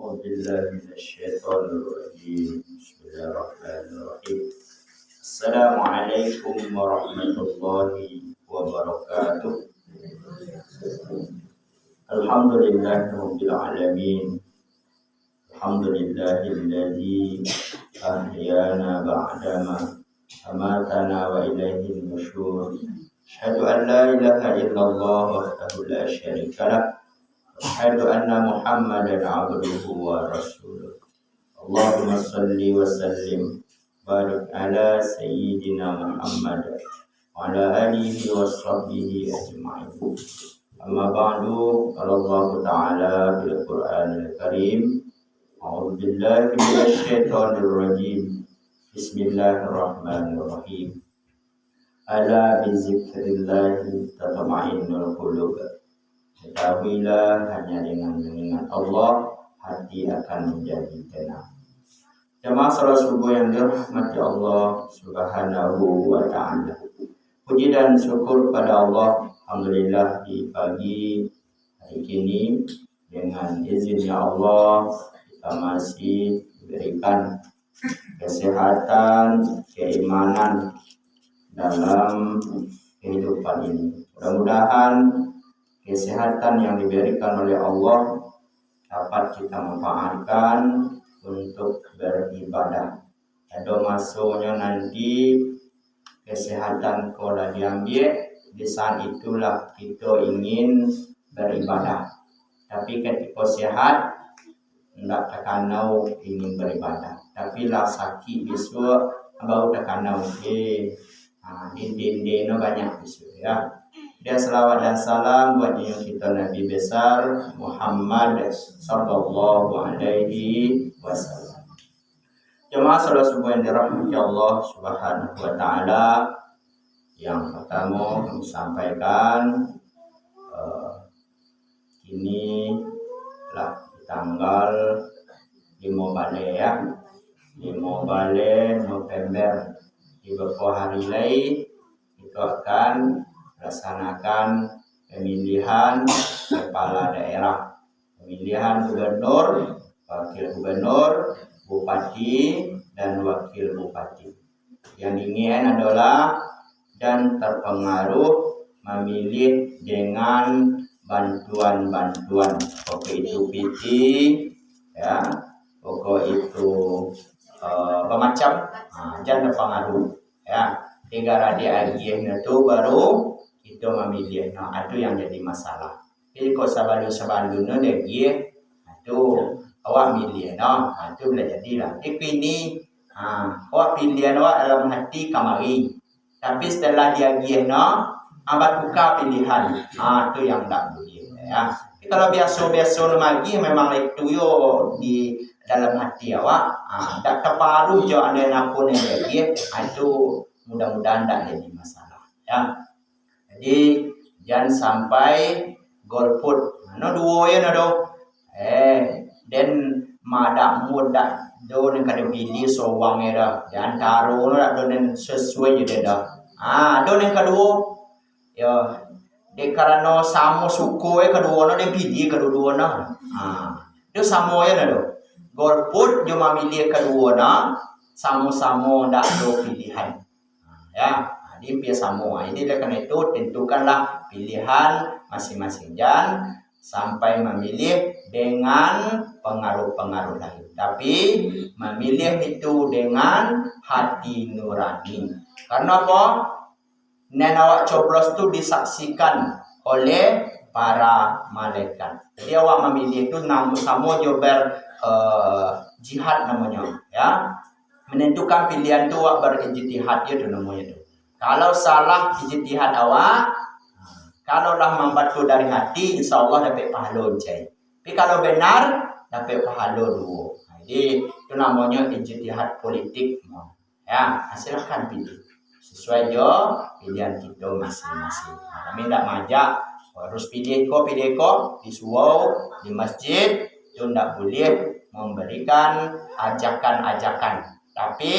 أعوذ بالله من الشيطان الرجيم بسم الله الرحمن الرحيم السلام عليكم ورحمة الله وبركاته الحمد لله رب العالمين الحمد لله الذي أحيانا بعدما أماتنا وإليه النشور أشهد أن لا إله إلا الله وحده لا شريك له أشهد أن محمدا عبده ورسوله اللهم صل وسلم بارك على سيدنا محمد وعلى آله وصحبه أجمعين أما بعد قال الله تعالى في القرآن الكريم أعوذ بالله من الشيطان الرجيم بسم الله الرحمن الرحيم ألا بذكر الله تطمئن القلوب. Ketahuilah hanya dengan mengingat Allah hati akan menjadi tenang. Jemaah salat subuh yang dirahmati Allah Subhanahu wa ta'ala. Puji dan syukur pada Allah, alhamdulillah di pagi hari ini dengan izinnya Allah kita masih diberikan kesehatan, keimanan dalam kehidupan ini. Mudah-mudahan kesehatan yang diberikan oleh Allah dapat kita manfaatkan untuk beribadah. Ada masuknya nanti kesehatan kalau diambil, di saat itulah kita ingin beribadah. Tapi ketika sehat, tidak terkanau ingin beribadah. Tapi lah sakit besok, baru terkanau. Dinding banyak besok ya. Dia selawat dan salam buat yang kita Nabi besar Muhammad sallallahu alaihi wasallam. Jemaah salat subuh yang dirahmati Allah Subhanahu wa taala, yang pertama kami sampaikan ini lah tanggal 5 Bale ya. 5 Bale November di beberapa hari lagi itu akan melaksanakan pemilihan kepala daerah, pemilihan gubernur, wakil gubernur, bupati, dan wakil bupati. Yang diingin adalah dan terpengaruh memilih dengan bantuan-bantuan, pokok itu PT, ya, pokok itu pemacam, jangan terpengaruh, ya. Negara diagihnya itu baru itu memilih, itu yang jadi masalah. Jadi kalau sabalun-sabalun dia itu awak milih, itu boleh jadilah. Tapi ini awak pilihan awak dalam hati kamari. Tapi setelah diagih abad buka pilihan, itu yang tak boleh. Ya. Tapi kalau biasa-biasa lagi memang itu yo di dalam hati awak, tak terparu jo anda napun yang lagi, itu mudah-mudahan tak jadi masalah. Ya. Jadi jangan sampai golput. Dua ya dan madak muda do yang kada pilih sowang era dan taruh dan sesuai je dah. Do yang kedua ya de karena sama suku kedua dan pilih kedua itu sama ya do. Golput cuma milih kedua sama-sama ndak do pilihan. Ya. Dia sama. Jadi karena itu tentukanlah pilihan masing-masing dan sampai memilih dengan pengaruh-pengaruh lain. Tapi memilih itu dengan hati nurani. Karena apa? Awak coblos itu disaksikan oleh para malaikat. Jadi awak memilih itu sama jober jihad namanya. Ya, menentukan pilihan itu awak berijtihad itu namanya itu. Kalau salah ijtihad awak, kalau lah membantu dari hati, insya Allah dapat pahala cai. Tapi kalau benar, dapat pahala dua. Jadi itu namanya ijtihad politik. Ya, silakan pilih. Sesuai jo pilihan kita masing-masing. Kami tidak majak harus pilih ko disuau di masjid itu tidak boleh memberikan ajakan-ajakan. Tapi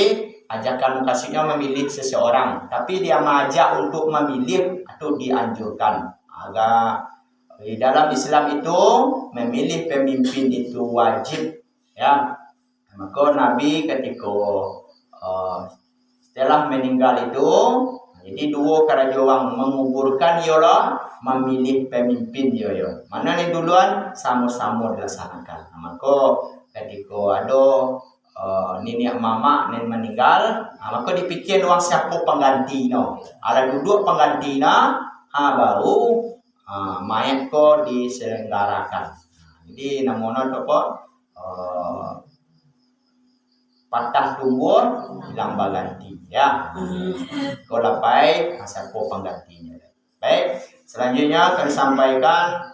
ajakan kasihnya memilih seseorang, tapi dia mengajak untuk memilih atau dianjurkan. Agak Di dalam Islam itu memilih pemimpin itu wajib, ya. Maka Nabi ketika setelah meninggal itu, jadi dua kerajaan menguburkan ialah memilih pemimpin yo. Mana ni duluan sama-sama dilaksanakan. Maka ketika ada nenek mama nen meninggal, maka dipikir orang siapa pengganti no. Ada duduk pengganti baru mayat ko diselenggarakan. Jadi namanya apa? Patah tumbur hilang baganti, ya. Kau lapai siapa penggantinya. Baik, selanjutnya kami sampaikan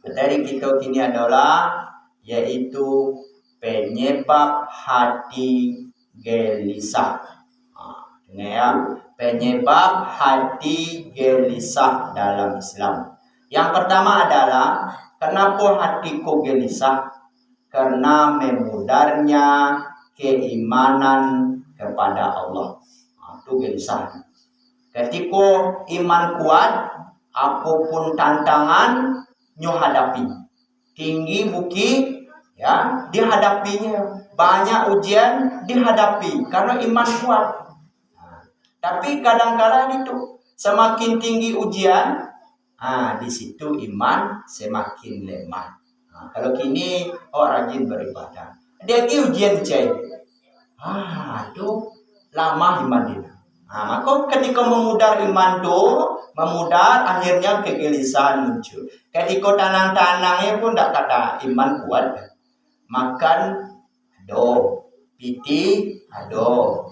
materi kita kini adalah yaitu penyebab hati gelisah. Ya, penyebab hati gelisah dalam Islam. Yang pertama adalah kenapa hatiku gelisah? Karena memudarnya keimanan kepada Allah. Itu gelisah. Ketika iman kuat, apapun tantangan nyu hadapi. Tinggi bukit, ya, dihadapinya. Banyak ujian dihadapi karena iman kuat. Tapi kadang-kadang itu semakin tinggi ujian, di situ iman semakin lemah. Kalau kini rajin beribadah, dia ujian cai. Itu lama iman dia. Maka ketika memudar iman tu, akhirnya kegelisahan muncul. Ketika tanang-tanangnya pun tak kata iman kuat. Makan piti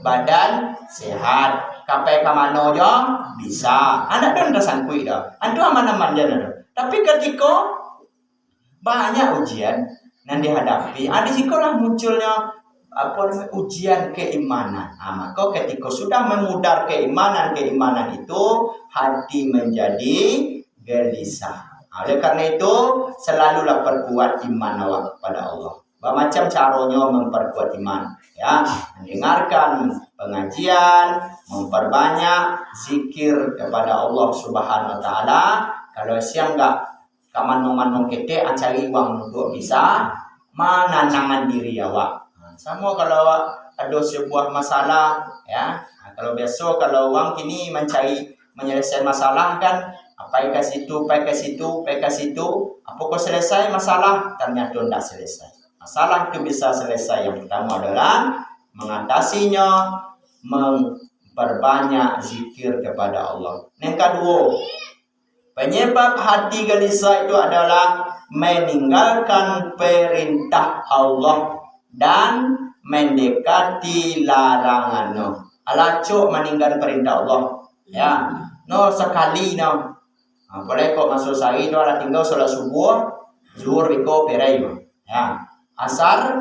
badan sehat. Kapai kamano jo bisa. Anda dah sangkui dah. Antu aman-aman je dah. Tapi ketika banyak ujian yang dihadapi, di sikulah munculnya ujian keimanan. Maka ketika sudah memudar keimanan itu, hati menjadi gelisah. Oleh karena itu, selalulah perkuat iman awak kepada Allah. Macam caranya memperkuat iman, ya, mendengarkan pengajian, memperbanyak zikir kepada Allah Subhanahu wa taala. Kalau siang enggak kaman-manong kete cari uang untuk bisa menenangkan diri awak. Sama kalau ada sebuah masalah, ya. Kalau biasa kalau uang kini menyelesaikan masalah kan, apa ke situ. Apakah selesai masalah? Ternyata tidak selesai. Masalah itu bisa selesai. Yang pertama adalah mengatasinya, memperbanyak zikir kepada Allah. Yang kedua, penyebab hati gelisah itu adalah meninggalkan perintah Allah dan mendekati larangannya. Alacuk meninggalkan perintah Allah, ya. Sekali boleh kok masuk sehari itu ada tinggal solat subuh, zuhur iko perai, ya. Asar,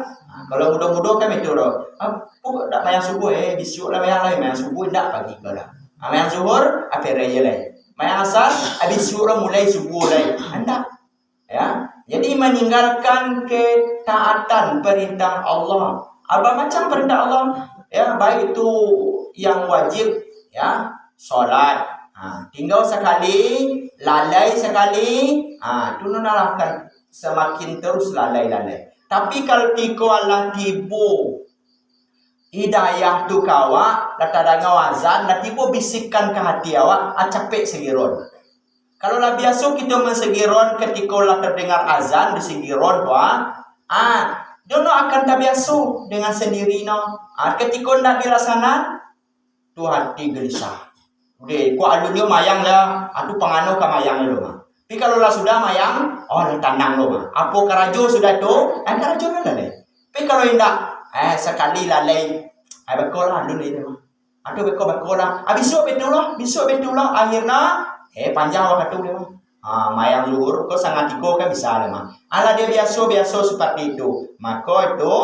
kalau mudah-mudah kan itu loh. Tak mayang subuh bisuk lah mayang lain, mayang subuh tak pagi kala. Mayang zuhur perai lain. Mayang asar habis subuh mulai subuh lain. Anda, ya. Jadi meninggalkan ketaatan perintah Allah. Apa macam perintah Allah? Ya, baik itu yang wajib, ya, solat. Tinggal sekali, lalai sekali, itu nolakkan semakin terus lalai. Tapi kalau tiko Allah tibu hidayah tu kawa, latadanga wazan, tibu bisikkan ke hati awak, capek segiron. Kalau lah biasa kita mensegiron ketika lah terdengar azan di segiron dia akan terbiasa dengan sendiri ketika nak dilaksana tu hati gelisah. Udah, ku alunnya mayang lah, atu pangano ka mayang lo Tapi kalau lah sudah mayang, lah tanang lo Apa karajo sudah tu, karajo lah lalai. Tapi kalau indah, sekali lalai, bekolah alun ini Aduh bekolah. Besok betul lah. Akhirnya, panjang waktu tu dia. Mayang luhur, kau sangat iko kan bisa lah Ala dia biasa seperti itu. Maka itu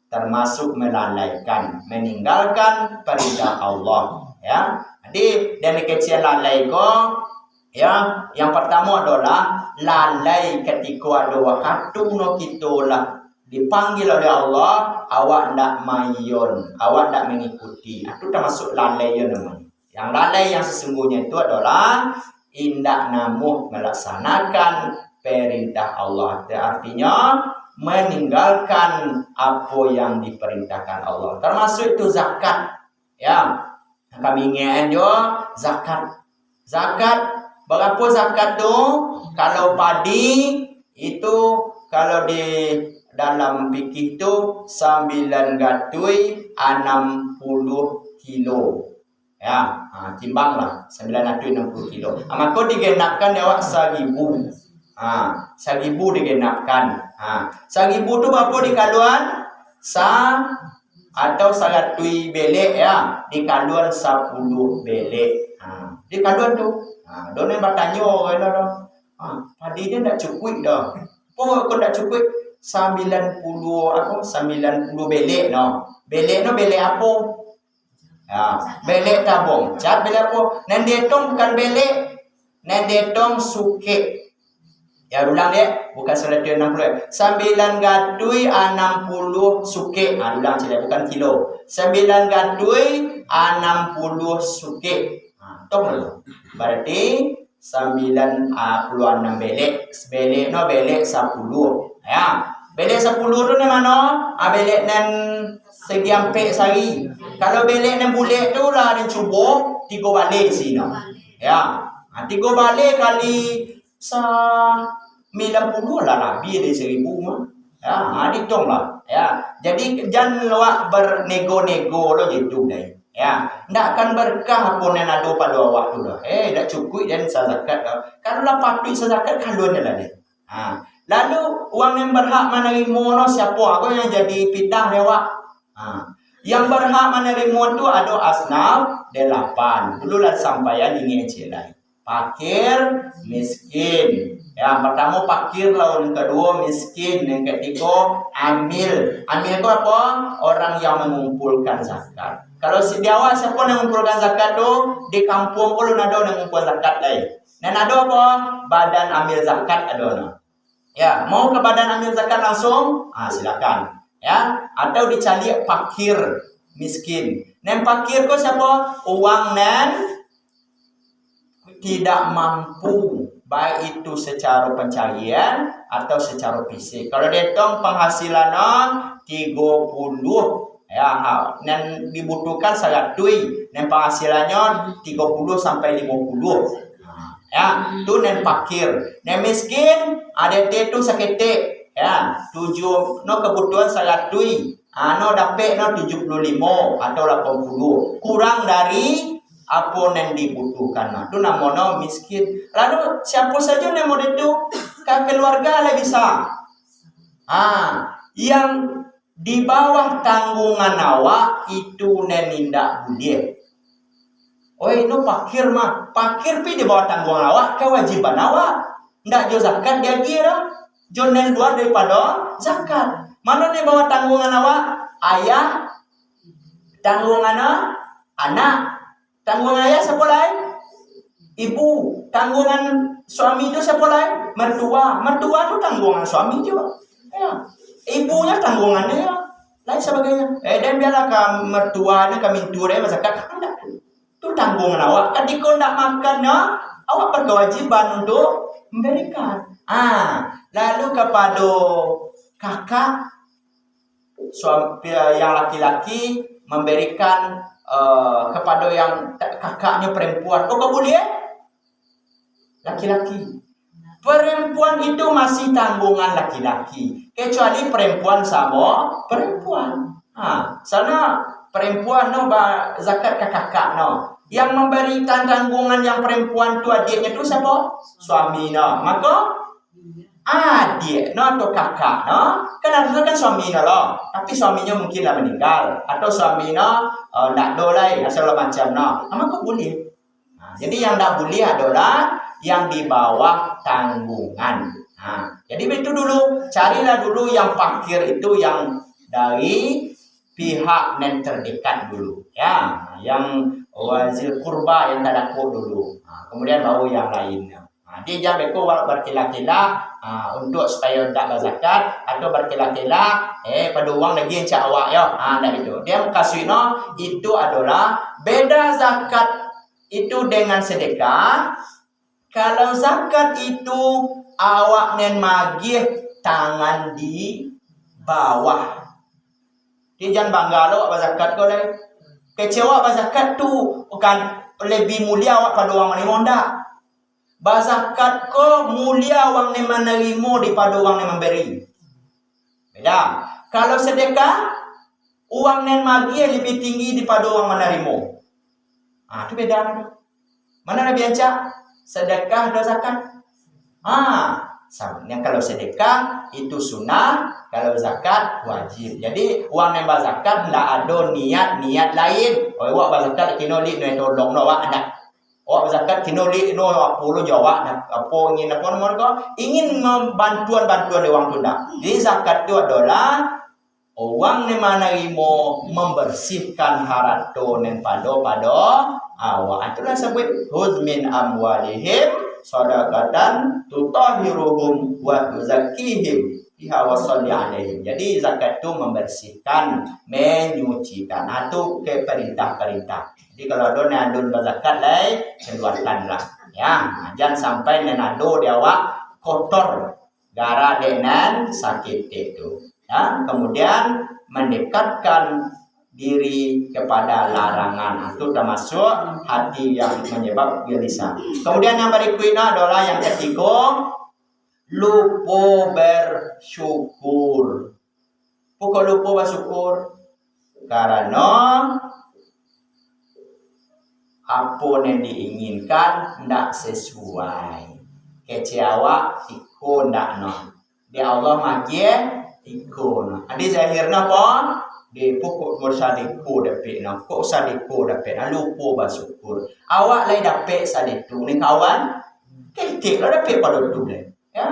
termasuk melalaikan, meninggalkan perintah Allah, ya. Jadi dari kecil lalai ko, ya. Yang pertama adalah lalai ketika ada waktu kita lah dipanggil oleh Allah, awak ndak mayon, awak ndak mengikuti. Itu termasuk lalai ya namanya. Yang lalai yang sesungguhnya itu adalah indak namuh melaksanakan perintah Allah. Artinya meninggalkan apa yang diperintahkan Allah. Termasuk itu zakat. Ya, kami ingat juga zakat. Zakat, berapa zakat tu? Kalau padi itu, kalau di dalam fikih tu 960 kilo. Ya, timbanglah 960 kilo. Maka digenapkan jawab 1000. 1000 digenapkan. 1000 tu berapa di kaluan? Atau 100 belek ya, di kaluan 10 belek. Di kaluan tu. Donen bertanya orang dah. Padi dia tak cukup dah. Apa kau tak cukup? 90 belek no. Belek no belek apa? Ya, belek tabung. Cat belek apa? Nan detong bukan belek. Nan detong suke. Ya ulang dia, bukan 160. 960 suke. Ulang cila, bukan kilo. 960 suke. Tong dulu. Berarti 96 belek. Belek no belek 10. Ya. Belek 10 tu ni mana? Belek nan segi ampek sari. Kalau belek nan bulat tu lah dia cuba 3 balik sini. Ya. 3 balik kali 90 lah lebih dari 1000 mah. Ya, dihitung lah. Ya. Jadi jangan luak bernego-nego lo gitu deh. Ya, ndak akan berkah pun yang ada pada awak tu dah. Dak cukup dan zakat dah. Kalau lah patut zakat kaluan dah dia. Lalu uang yang berhak menerima no siapa? Aku yang jadi pidah lewat. Yang berhak menerima tu ada asnaf 8. Dulu lah sampaian ingin celai. Fakir, miskin. Yang pertama fakir lah, yang kedua miskin, yang ketiga amil. Amil itu apa? Orang yang mengumpulkan zakat. Kalau di awal siapa yang mengumpulkan zakat tu? Di kampung pun ada yang mengumpulkan zakat lain. Dan ada apa? Badan amil zakat ada no. Ya, mau ke badan amil zakat langsung? Silakan. Ya, atau dicari fakir, miskin. Dan fakir kau siapa? Uang dan tidak mampu, baik itu secara pencarian atau secara fisik. Kalau dihitung penghasilan 30 ya, dan dibutuhkan 100, dan penghasilannya 30 sampai 50. Ya, itu dan fakir. Dan miskin ada itu seketik ya, 7 no kebutuhan 100. No dapat no 75 atau 80. Kurang dari apa yang dibutuhkan. Itu namanya miskin. Lalu siapa saja yang mau itu? Keluarga lah bisa. Yang di bawah tanggungan awak itu nenindak boleh. Ini fakir mah. Fakir pi di bawah tanggungan awak, kewajiban awak. Ndak jo zakat dia kira. Jo nen luar daripada zakat. Mana di bawah tanggungan awak? Ayah. Tanggungan anak. Tanggungan ayah siapa lain? Ibu. Tanggungan suami itu siapa lain? Mertua. Mertua itu tanggungan suami juga. Ya. Ibunya tanggungan dia. Lain sebagainya. Dan biarlah ke mertuanya, ke minturnya, masyarakat. Itu tanggungan awak. Ketika tidak makan, awak berkewajiban untuk memberikan. Lalu kepada kakak, suami yang laki-laki memberikan kepada yang kakaknya perempuan. Kok boleh? Laki-laki. Perempuan itu masih tanggungan laki-laki, kecuali perempuan sama perempuan. Sana perempuan zakat ke kakak Yang memberikan tanggungan yang perempuan tu adiknya tu siapa? Suami Maka adik atau kakak kan harusnya kan suami lah, tapi suaminya mungkinlah meninggal atau suaminya tak ada lain segala macam maka boleh. Jadi yang tak boleh adalah yang di bawah tanggungan. Jadi itu dulu, carilah dulu yang fakir itu yang dari pihak yang terdekat dulu ya, yang wazir kurba yang tadaku dulu, kemudian baru yang lainnya. Dia jangan beku berkila-kila untuk supaya tak berzakat atau berkila-kila pada uang lagi encak awak ya. Itu dia kasih itu adalah beda zakat itu dengan sedekah. Kalau zakat itu awak nen magih tangan di bawah. Dia jangan bangga lo awak zakat kau deh. Kecewa awak zakat tu bukan lebih mulia awak pada orang menerima ndak. Zakat kau mulia orang yang menerima daripada orang yang memberi. Beda. Kalau sedekah uang yang magih lebih tinggi daripada orang menerima. Itu beda. Mana Nabi ancak? Sedekah dan zakat. Sama. Yang kalau sedekah itu sunnah, kalau zakat wajib. Jadi uang yang berzakat tidak ada niat lain. Awak berzakat kena li no tolong no awak ada. Awak berzakat kena li no apa lu jawab apa ingin apa mereka ingin bantuan di orang tu dah. Jadi zakat itu adalah orang yang menerima membersihkan harta yang pada awak. Itulah sebut huzmin amwalihim sadaqatan tutahhiruhum wa tuzakkihim biha wa shalli alaihim. Jadi zakat itu membersihkan, menyucikan. Itu ke perintah-perintah. Jadi kalau ada nadun berzakat lai, keluarkanlah. Ya, jangan sampai nenado di awak kotor gara dengan sakit itu. Ya, kemudian mendekatkan diri kepada larangan. Itu termasuk hati yang menyebab gelisah. Kemudian yang berikutnya adalah yang ketiga, lupa bersyukur. Kok lupa bersyukur? Karena apa yang diinginkan tidak sesuai. Kecewa ikut tidak no. Di Allah majid ikut. Adi zahirnya apa? Di pokok bersadiku dapat nak, kok sadiku dapat nak, lupa bersyukur. Awak lai dapat sadiku ni kawan, ketik lah dapat pada tu ni. Ya,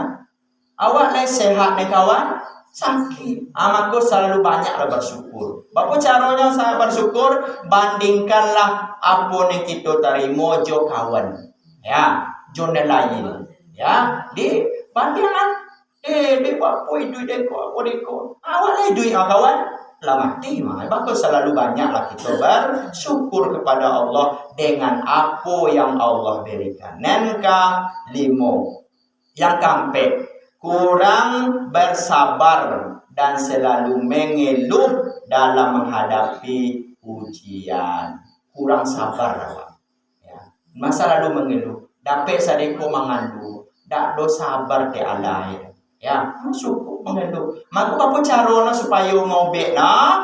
awak lai sehat ni kawan, sakit. Maka selalu banyaklah bersyukur. Bapa caranya saya bersyukur? Bandingkanlah apa ni kita terima jo kawan. Ya, jo lain. Ya, di bandingan. Di apa duit deko, apa deko. Awak lai duit kawan. Mati maka selalu banyaklah kita bersyukur kepada Allah dengan apa yang Allah berikan. Nenka limo yang kampe kurang bersabar dan selalu mengeluh dalam menghadapi ujian. Kurang sabar awak. Ya. Masa lalu mengeluh, dapat sadeko mengandu, dak do sabar ke alai. Ya, syukur mengeluh. Maka apa caranya supaya mau bekna?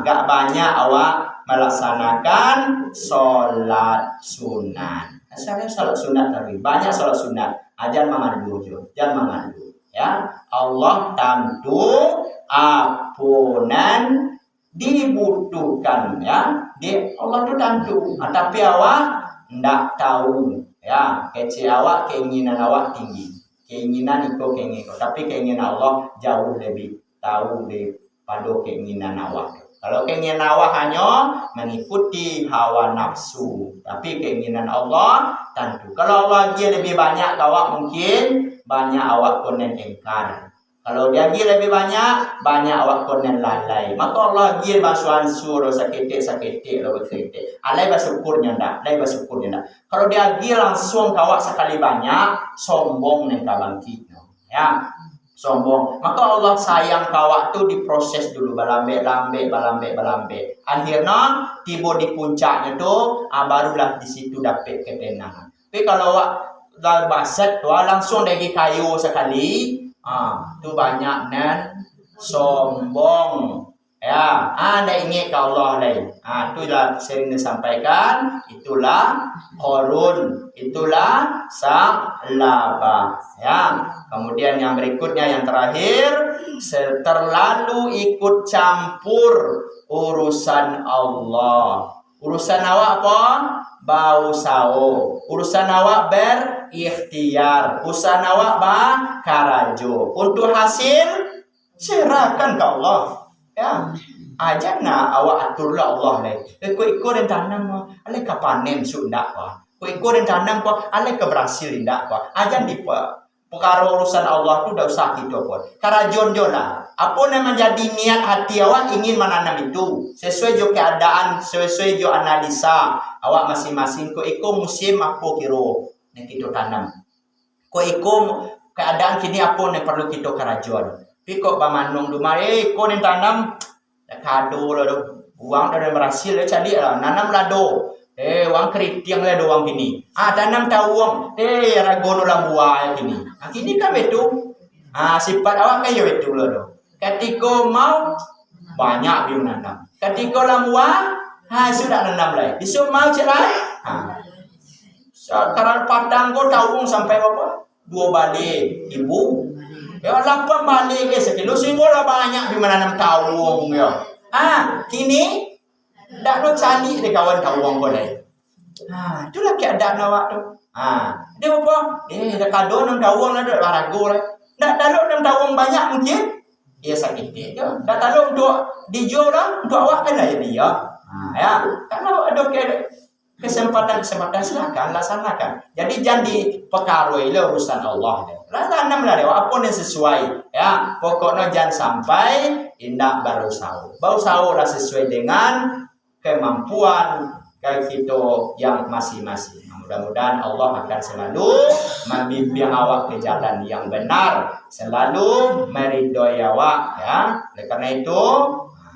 Gak banyak awak melaksanakan solat sunat. Asalnya solat sunat tapi banyak solat sunat. Jangan mengadu, jangan mengadu. Ya, Allah tentu ampunan dibutuhkan ya. Allah itu tentu. Tapi awak ndak tahu ya. Kecil awak keinginan awak tinggi. Keinginan itu keinginan, tapi keinginan Allah jauh lebih tahu daripada keinginan awak. Kalau keinginan awak hanya mengikuti hawa nafsu, tapi keinginan Allah tentu. Kalau Allah dia lebih banyak awak mungkin banyak awak konen engkar. Kalau dia lebih banyak awak konen lalai. Maka Allah dia basuhan suruh sakitik lo sakitik. Alai bersyukurnya ndak, alai bersyukurnya ndak. Kalau dia langsung kawak sekali banyak, sombong neng kabangkit. Ya, sombong. Maka Allah sayang kawak tu diproses dulu balambe. Akhirnya tiba di puncaknya tu, barulah di situ dapat ketenangan. Tapi kalau awak dah baset tu langsung lagi kayu sekali. Tu banyak nan sombong. Ya, anda ingat ke Allah lain. Itulah sering disampaikan. Itulah Qarun. Itulah Sa'labah. Ya. Kemudian yang berikutnya yang terakhir, terlalu ikut campur urusan Allah. Urusan awak apa? Bau sao. Urusan awak berikhtiar. Urusan awak karajo. Untuk hasil serahkan ke Allah. Ya. Jangan awak aturlah Allah lai. Kau ikut dan tanam alai ke panen sudah apa. Kau ikut dan tanam kau alai ke berhasil tidak apa. Jangan dipa. Perkara urusan Allah tu dah usah kita pun. Karajon jola. Apa yang menjadi niat hati awak ingin menanam itu sesuai jo keadaan, sesuai jo analisa awak masing-masing. Kau ikut musim apa kira yang kita tanam. Kau ikut keadaan kini apa yang perlu kita kerajuan. Pikok bamanung dumar, kau yang tanam, kado lah tu. Uang dah berhasil dah cari lah, nanam lado. Uang keriting lah doang kini. Tanam tawang, ragono lah buah kini. Kini kan betul. Sifat awak kayak betul lah tu. Ketika mau banyak dia menanam. Ketika lah buah, sudah nanam lagi. Disuruh mau cerai. Sekarang padang kau tawang sampai berapa? 2 balik ibu. Ya 8 balik sekilo sehingga lah banyak di menanam tawang ya. Kini dak no cari de kawan tawang kau lain. Itulah keadaan awak tu. Dia apa? Dak kado nang tawang lah dak ragu lah. Dak taluk nang tawang banyak mungkin dia sakit dia. Dak taluk untuk dijual lah untuk awak kan lah dia. Ya. Kalau ada kesempatan silakan laksanakan. Jadi jangan dipengaruhi oleh urusan Allah. Tanam lah dewa apa yang sesuai. Ya, pokoknya jangan sampai indah baru sahur. Baru sahur lah sesuai dengan kemampuan kita yang masing-masing. Mudah-mudahan Allah akan selalu membimbing awak ke jalan yang benar, selalu meridhoi awak. Ya, oleh karena itu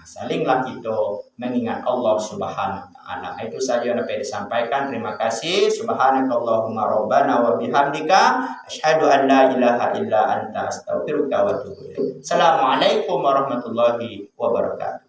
salinglah kita mengingat Allah Subhanahu wa taala. Itu saja yang dapat disampaikan. Terima kasih. Subhanakallahumma rabbana wa bihamdika asyhadu an la ilaha illa anta astaghfiruka wa atubu ilaik. Assalamualaikum warahmatullahi wabarakatuh.